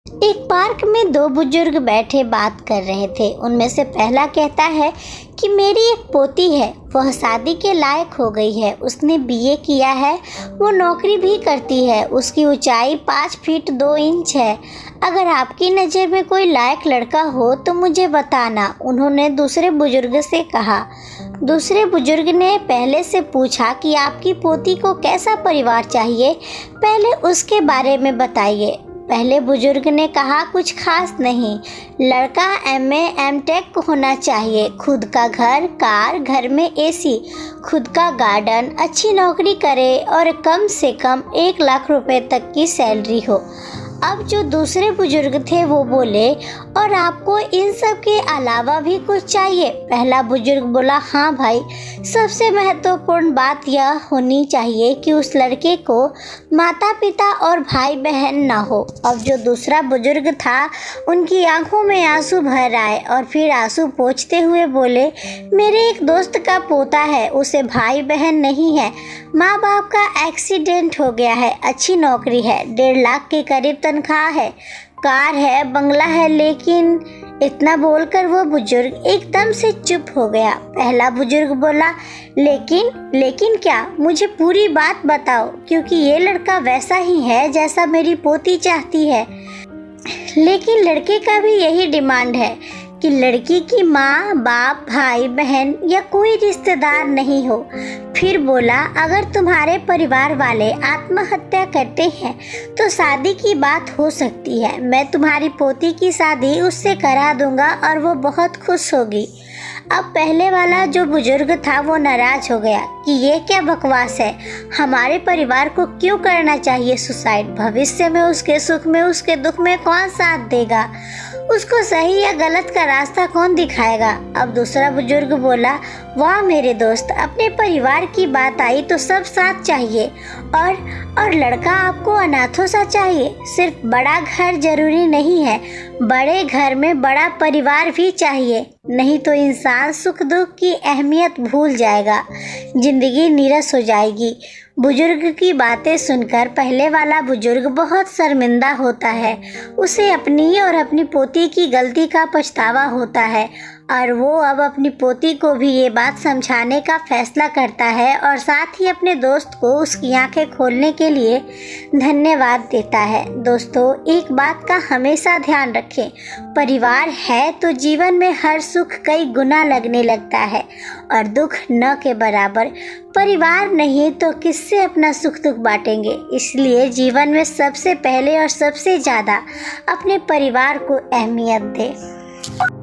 एक पार्क में दो बुजुर्ग बैठे बात कर रहे थे। उनमें से पहला कहता है कि मेरी एक पोती है, वह शादी के लायक हो गई है, उसने बीए किया है, वो नौकरी भी करती है, उसकी ऊंचाई 5 फीट 2 इंच है। अगर आपकी नज़र में कोई लायक लड़का हो तो मुझे बताना, उन्होंने दूसरे बुजुर्ग से कहा। दूसरे बुजुर्ग ने पहले से पूछा कि आपकी पोती को कैसा परिवार चाहिए, पहले उसके बारे में बताइए। पहले बुजुर्ग ने कहा कुछ खास नहीं, लड़का एमए एमटेक होना चाहिए, खुद का घर, कार, घर में एसी, खुद का गार्डन, अच्छी नौकरी करे और कम से कम 1 लाख रुपए तक की सैलरी हो। अब जो दूसरे बुजुर्ग थे वो बोले, और आपको इन सब के अलावा भी कुछ चाहिए? पहला बुजुर्ग बोला, हाँ भाई, सबसे महत्वपूर्ण बात यह होनी चाहिए कि उस लड़के को माता पिता और भाई बहन ना हो। अब जो दूसरा बुजुर्ग था उनकी आंखों में आंसू भर आए और फिर आंसू पोंछते हुए बोले, मेरे एक दोस्त का पोता है, उसे भाई बहन नहीं है, माँ बाप का एक्सीडेंट हो गया है, अच्छी नौकरी है, 1.5 लाख के करीब तनख्वाह है, कार है, बंगला है, लेकिन इतना बोलकर वो बुजुर्ग एकदम से चुप हो गया। पहला बुजुर्ग बोला, लेकिन क्या? मुझे पूरी बात बताओ, क्योंकि ये लड़का वैसा ही है जैसा मेरी पोती चाहती है। लेकिन लड़के का भी यही डिमांड है कि लड़की की माँ बाप भाई बहन या कोई रिश्तेदार नहीं हो। फिर बोला, अगर तुम्हारे परिवार वाले आत्महत्या करते हैं तो शादी की बात हो सकती है, मैं तुम्हारी पोती की शादी उससे करा दूंगा और वो बहुत खुश होगी। अब पहले वाला जो बुजुर्ग था वो नाराज हो गया कि ये क्या बकवास है, हमारे परिवार को क्यों करना चाहिए सुसाइड, भविष्य में उसके सुख में उसके दुख में कौन साथ देगा, उसको सही या गलत का रास्ता कौन दिखाएगा। अब दूसरा बुजुर्ग बोला, वाह मेरे दोस्त, अपने परिवार की बात आई तो सब साथ चाहिए, और लड़का आपको अनाथों सा चाहिए। सिर्फ बड़ा घर जरूरी नहीं है, बड़े घर में बड़ा परिवार भी चाहिए, नहीं तो इंसान सुख दुख की अहमियत भूल जाएगा, जिंदगी नीरस हो जाएगी। बुजुर्ग की बातें सुनकर पहले वाला बुजुर्ग बहुत शर्मिंदा होता है, उसे अपनी और अपनी पोती की गलती का पछतावा होता है और वो अब अपनी पोती को भी ये बात समझाने का फैसला करता है और साथ ही अपने दोस्त को उसकी आंखें खोलने के लिए धन्यवाद देता है। दोस्तों, एक बात का हमेशा ध्यान रखें, परिवार है तो जीवन में हर सुख कई गुना लगने लगता है और दुख न के बराबर। परिवार नहीं तो किससे अपना सुख दुख बांटेंगे, इसलिए जीवन में सबसे पहले और सबसे ज़्यादा अपने परिवार को अहमियत दें।